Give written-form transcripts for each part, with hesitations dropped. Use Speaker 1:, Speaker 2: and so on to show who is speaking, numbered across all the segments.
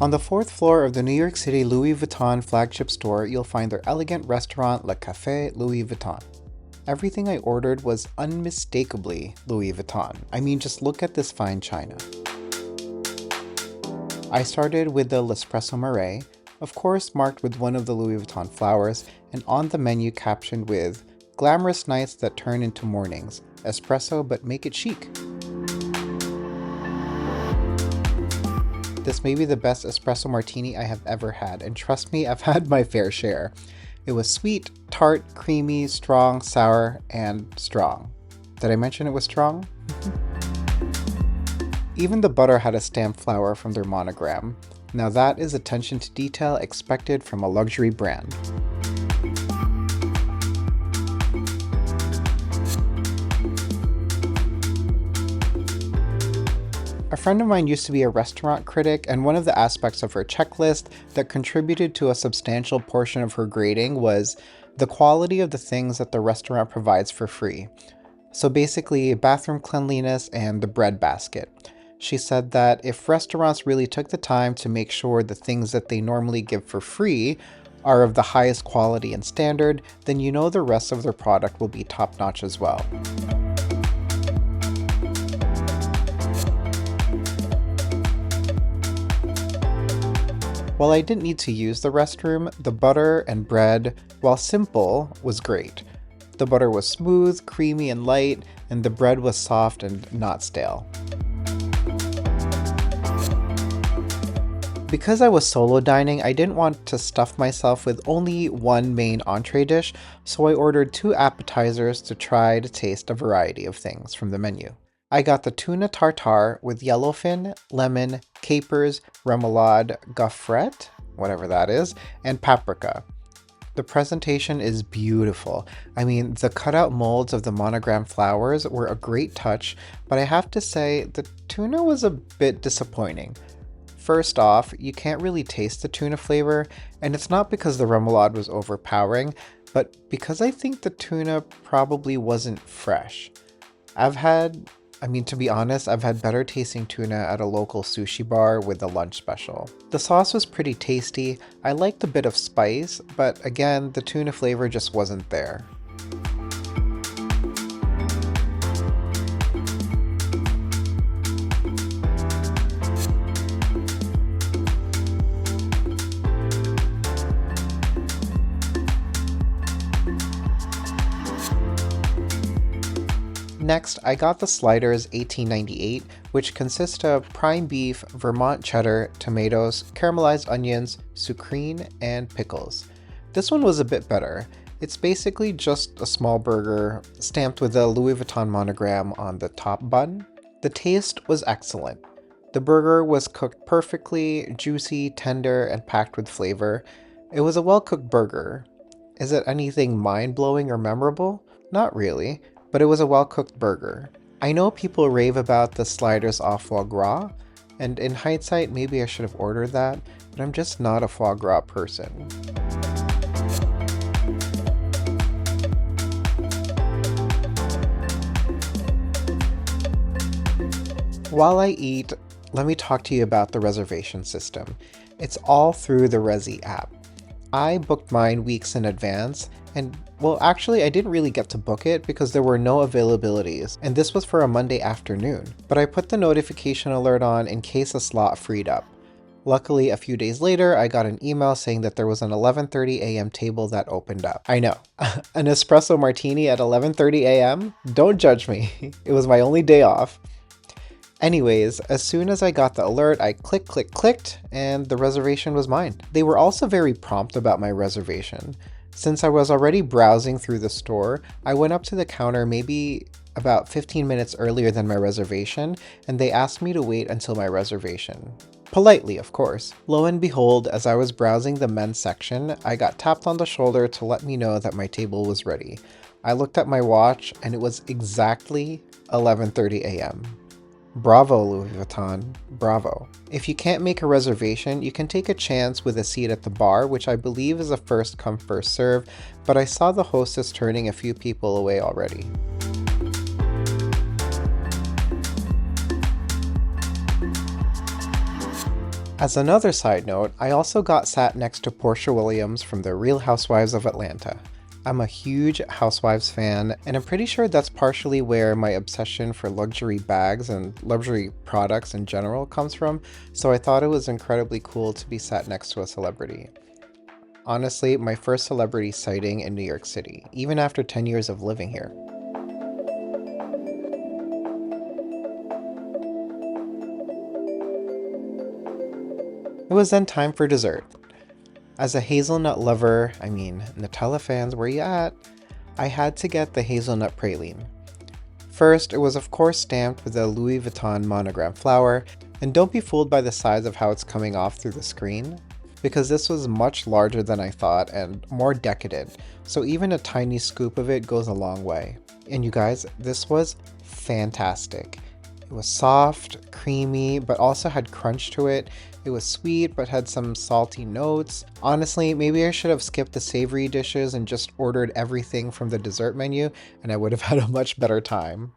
Speaker 1: On the fourth floor of the New York City Louis Vuitton flagship store, you'll find their elegant restaurant, Le Cafe Louis Vuitton. Everything I ordered was unmistakably Louis Vuitton. I mean, just look at this fine china. I started with the L'Espresso Marais, of course marked with one of the Louis Vuitton flowers, and on the menu captioned with, "Glamorous nights that turn into mornings. Espresso but make it chic." This may be the best espresso martini I have ever had, and trust me, I've had my fair share. It was sweet, tart, creamy, strong, sour, and strong. Did I mention it was strong? Even the butter had a stamped flower from their monogram. Now that is attention to detail expected from a luxury brand. A friend of mine used to be a restaurant critic, and one of the aspects of her checklist that contributed to a substantial portion of her grading was the quality of the things that the restaurant provides for free. So basically, bathroom cleanliness and the bread basket. She said that if restaurants really took the time to make sure the things that they normally give for free are of the highest quality and standard, then you know the rest of their product will be top-notch as well. While I didn't need to use the restroom, the butter and bread, while simple, was great. The butter was smooth, creamy, and light, and the bread was soft and not stale. Because I was solo dining, I didn't want to stuff myself with only one main entree dish, so I ordered 2 appetizers to try to taste a variety of things from the menu. I got the tuna tartare with yellowfin, lemon, capers, remoulade, gaufrette, whatever that is, and paprika. The presentation is beautiful. I mean, the cutout molds of the monogram flowers were a great touch, but I have to say the tuna was a bit disappointing. First off, you can't really taste the tuna flavor, and it's not because the remoulade was overpowering, but because I think the tuna probably wasn't fresh. To be honest, I've had better tasting tuna at a local sushi bar with the lunch special. The sauce was pretty tasty. I liked a bit of spice, but again, the tuna flavor just wasn't there. Next, I got the Sliders 1898, which consist of prime beef, Vermont cheddar, tomatoes, caramelized onions, sucrine, and pickles. This one was a bit better. It's basically just a small burger stamped with a Louis Vuitton monogram on the top bun. The taste was excellent. The burger was cooked perfectly, juicy, tender, and packed with flavor. It was a well-cooked burger. Is it anything mind-blowing or memorable? Not really. But it was a well-cooked burger. I know people rave about the Sliders au foie gras, and in hindsight, maybe I should have ordered that, but I'm just not a foie gras person. While I eat, let me talk to you about the reservation system. It's all through the Resi app. I booked mine weeks in advance, and well, actually, I didn't really get to book it because there were no availabilities, and this was for a Monday afternoon. But I put the notification alert on in case a slot freed up. Luckily, a few days later, I got an email saying that there was an 11:30 a.m. table that opened up. I know, an espresso martini at 11:30 a.m.? Don't judge me. It was my only day off. Anyways, as soon as I got the alert, I clicked, and the reservation was mine. They were also very prompt about my reservation. Since I was already browsing through the store, I went up to the counter maybe about 15 minutes earlier than my reservation, and they asked me to wait until my reservation. Politely, of course. Lo and behold, as I was browsing the men's section, I got tapped on the shoulder to let me know that my table was ready. I looked at my watch, and it was exactly 11:30 a.m. Bravo, Louis Vuitton. Bravo. If you can't make a reservation, you can take a chance with a seat at the bar, which I believe is a first come first serve, but I saw the hostess turning a few people away already. As another side note, I also got sat next to Portia Williams from The Real Housewives of Atlanta. I'm a huge Housewives fan, and I'm pretty sure that's partially where my obsession for luxury bags and luxury products in general comes from, so I thought it was incredibly cool to be sat next to a celebrity. Honestly, my first celebrity sighting in New York City, even after 10 years of living here. It was then time for dessert. As a hazelnut lover, I mean, Nutella fans, where you at? I had to get the hazelnut praline. First, it was of course stamped with a Louis Vuitton monogram flower, and don't be fooled by the size of how it's coming off through the screen, because this was much larger than I thought and more decadent, so even a tiny scoop of it goes a long way. And you guys, this was fantastic. It was soft, creamy, but also had crunch to it. It was sweet, but had some salty notes. Honestly, maybe I should have skipped the savory dishes and just ordered everything from the dessert menu, and I would have had a much better time.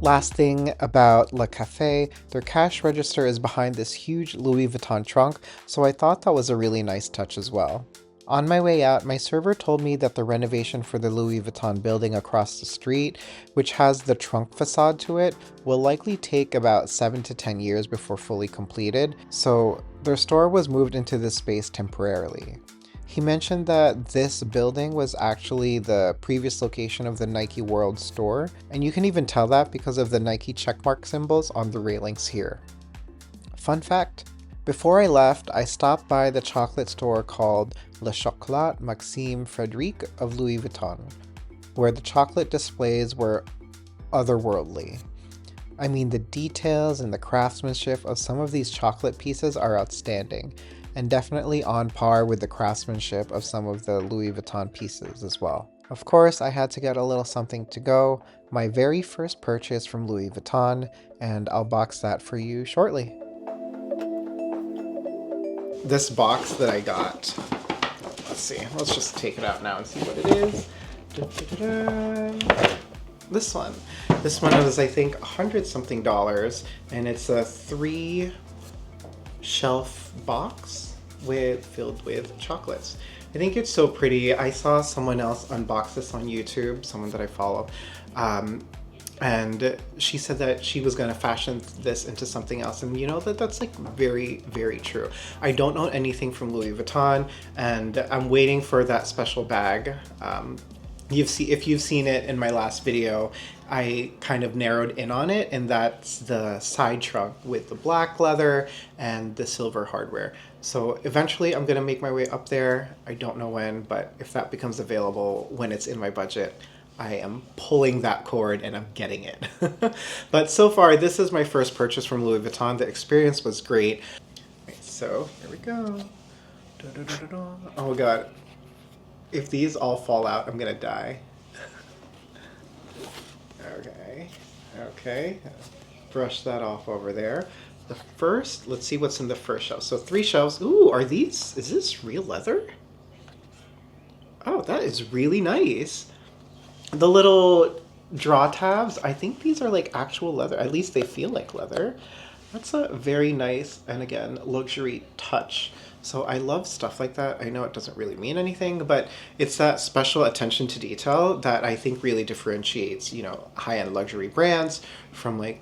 Speaker 1: Last thing about Le Cafe, their cash register is behind this huge Louis Vuitton trunk, so I thought that was a really nice touch as well. On my way out, my server told me that the renovation for the Louis Vuitton building across the street, which has the trunk facade to it, will likely take about 7 to 10 years before fully completed, so their store was moved into this space temporarily. He mentioned that this building was actually the previous location of the Nike World store, and you can even tell that because of the Nike checkmark symbols on the railings here. Fun fact, before I left, I stopped by the chocolate store called Le Chocolat Maxime Frederic of Louis Vuitton, where the chocolate displays were otherworldly. I mean, the details and the craftsmanship of some of these chocolate pieces are outstanding, and definitely on par with the craftsmanship of some of the Louis Vuitton pieces as well. Of course, I had to get a little something to go, my very first purchase from Louis Vuitton, and I'll box that for you shortly. This box that I got, let's see, let's just take it out now and see what it is. This one was, I think, $100 something, and it's a 3 shelf box filled with chocolates. I think it's so pretty. I saw someone else unbox this on YouTube, someone that I follow, and she said that she was going to fashion this into something else, and you know that's like very, very true. I don't know anything from Louis Vuitton, and I'm waiting for that special bag. If you've seen it in my last video, I kind of narrowed in on it, and that's the side trunk with the black leather and the silver hardware. So eventually I'm gonna make my way up there. I don't know when, but if that becomes available when it's in my budget, I am pulling that cord and I'm getting it. But so far, this is my first purchase from Louis Vuitton. The experience was great. So here we go. Oh God. If these all fall out, I'm gonna die. Okay. Brush that off over there. Let's see what's in the first shelf. So 3 shelves. Ooh, is this real leather? Oh, that is really nice. The little draw tabs, I think these are like actual leather. At least they feel like leather. That's a very nice, and again, luxury touch. So I love stuff like that. I know it doesn't really mean anything, but it's that special attention to detail that I think really differentiates, high-end luxury brands from like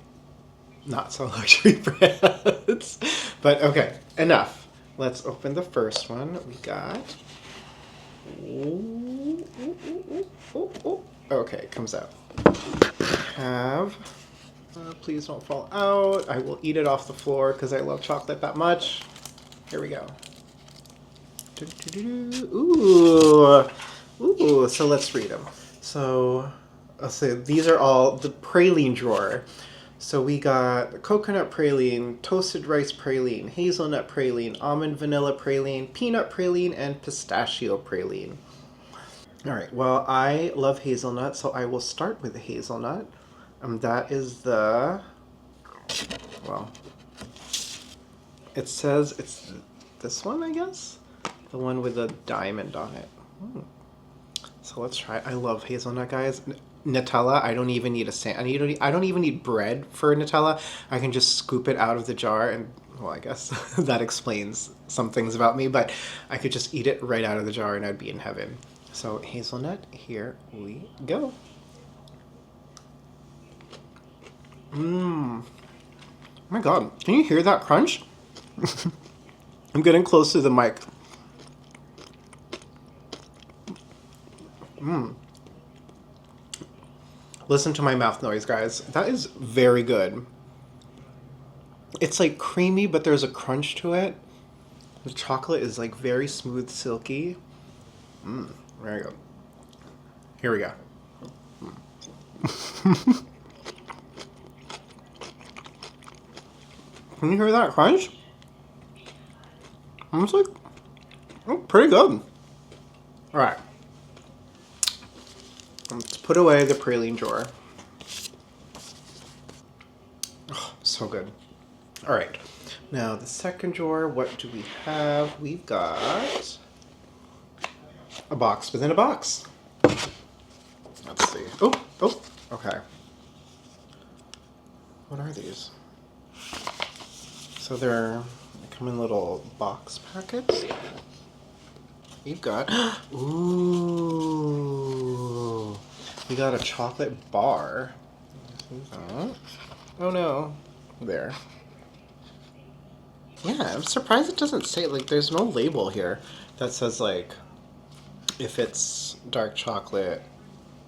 Speaker 1: not so luxury brands. But okay, enough. Let's open the first one. We got... Okay, it comes out. Please don't fall out. I will eat it off the floor because I love chocolate that much. Here we go. Ooh, so let's read them. So these are all the praline drawer. So we got the coconut praline, toasted rice praline, hazelnut praline, almond vanilla praline, peanut praline, and pistachio praline. All right, well, I love hazelnut, so I will start with the hazelnut. That is the, well, It says it's this one, I guess? The one with the diamond on it. So let's try it. I love hazelnut, guys. Nutella, I don't even need a sand. I don't even need bread for Nutella. I can just scoop it out of the jar and, well, I guess that explains some things about me, but I could just eat it right out of the jar and I'd be in heaven. So hazelnut, here we go. Oh my god, can you hear that crunch? I'm getting close to the mic. Listen to my mouth noise, guys. That is very good. It's like creamy, but there's a crunch to it. The chocolate is like very smooth, silky. There you go. Here we go. Can you hear that crunch? It's like, oh, pretty good. All right. Let's put away the praline drawer. Oh, so good. All right. Now the second drawer, what do we have? We've got a box within a box. Let's see. Oh, okay. What are these? So they come in little box packets. You've got, ooh, we got a chocolate bar. Oh no, there. Yeah, I'm surprised it doesn't say, like, there's no label here that says, like, if it's dark chocolate,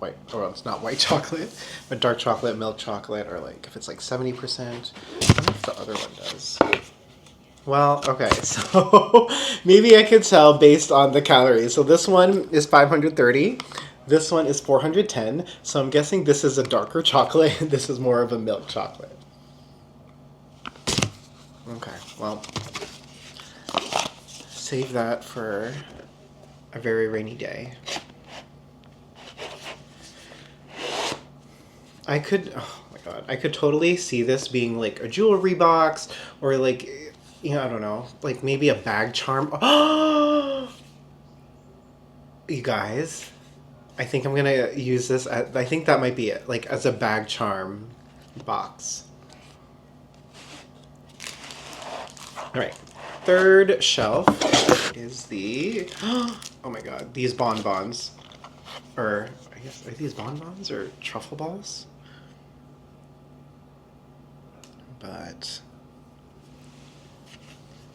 Speaker 1: white, or it's not white chocolate, but dark chocolate, milk chocolate, or like if it's like 70%. I don't know if the other one does. Well, okay, so maybe I could tell based on the calories. So this one is 530. This one is 410. So I'm guessing this is a darker chocolate. This is more of a milk chocolate. Okay, well, save that for a very rainy day. I could, oh my god, I could totally see this being like a jewelry box or like, you know, I don't know, like maybe a bag charm. Oh, you guys, I think I'm gonna use this. I think that might be it, like as a bag charm box. All right, third shelf is the, oh my god, these bonbons, or I guess, are these bonbons or truffle balls? But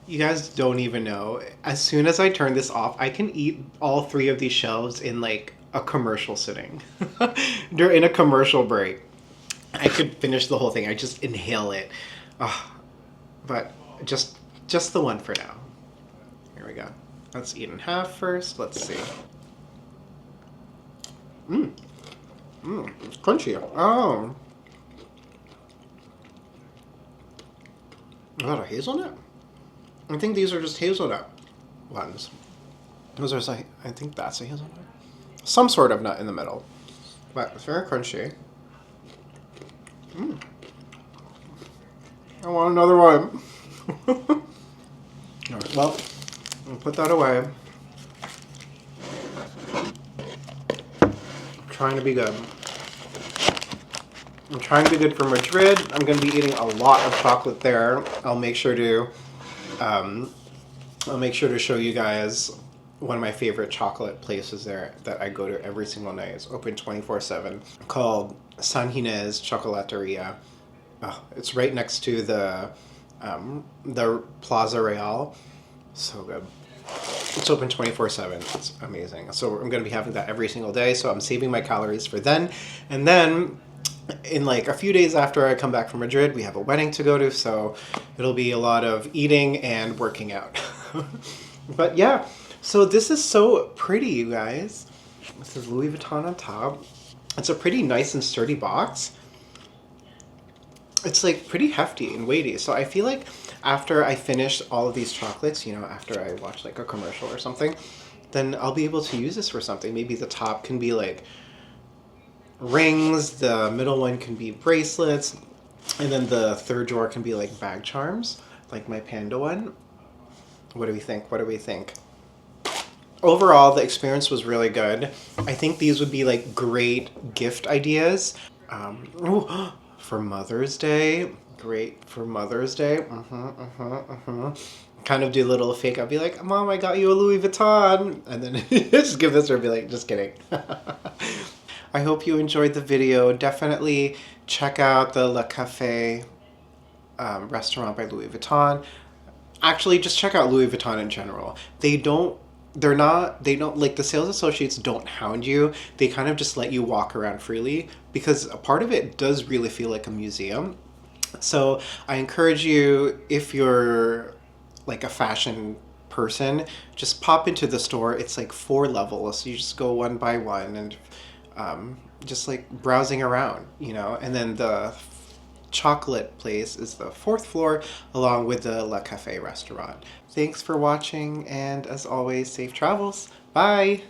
Speaker 1: you guys don't even know. As soon as I turn this off, I can eat all three of these shelves in like a commercial sitting. During a commercial break. I could finish the whole thing. I just inhale it. But just the one for now. Here we go. Let's eat in half first. Let's see. It's crunchy. Oh. Is that a hazelnut? I think these are just hazelnut ones. Those are, I think that's a hazelnut. Some sort of nut in the middle. But it's very crunchy. I want another one. Alright, well, I'll put that away. I'm trying to be good. I'm trying to be good for Madrid. I'm going to be eating a lot of chocolate there. I'll make sure to show you guys one of my favorite chocolate places there that I go to every single night. It's open 24/7, called San Ginés Chocolateria. It's right next to the Plaza Real. So good. It's open 24/7. It's amazing. So I'm going to be having that every single day. So I'm saving my calories for then. And then in like a few days after I come back from Madrid, we have a wedding to go to. So it'll be a lot of eating and working out. But yeah, so this is so pretty, you guys. This is Louis Vuitton on top. It's a pretty nice and sturdy box. It's like pretty hefty and weighty. So I feel like after I finish all of these chocolates, you know, after I watch like a commercial or something, then I'll be able to use this for something. Maybe the top can be like rings, the middle one can be bracelets, and then the third drawer can be like bag charms. like my panda one. What do we think? What do we think? Overall, the experience was really good. I think these would be like great gift ideas. Ooh, for Mother's Day. Great for Mother's Day. Kind of do a little fake. I'll be like, Mom, I got you a Louis Vuitton. And then just give this or be like, just kidding. I hope you enjoyed the video. Definitely check out the Le Cafe restaurant by Louis Vuitton. Actually, just check out Louis Vuitton in general. They don't, like, the sales associates don't hound you. They kind of just let you walk around freely because a part of it does really feel like a museum. So I encourage you, if you're like a fashion person, just pop into the store. It's like 4 levels. You just go one by one and just like browsing around, and then the chocolate place is the 4th floor along with the La Cafe restaurant. Thanks for watching, and as always, safe travels. Bye!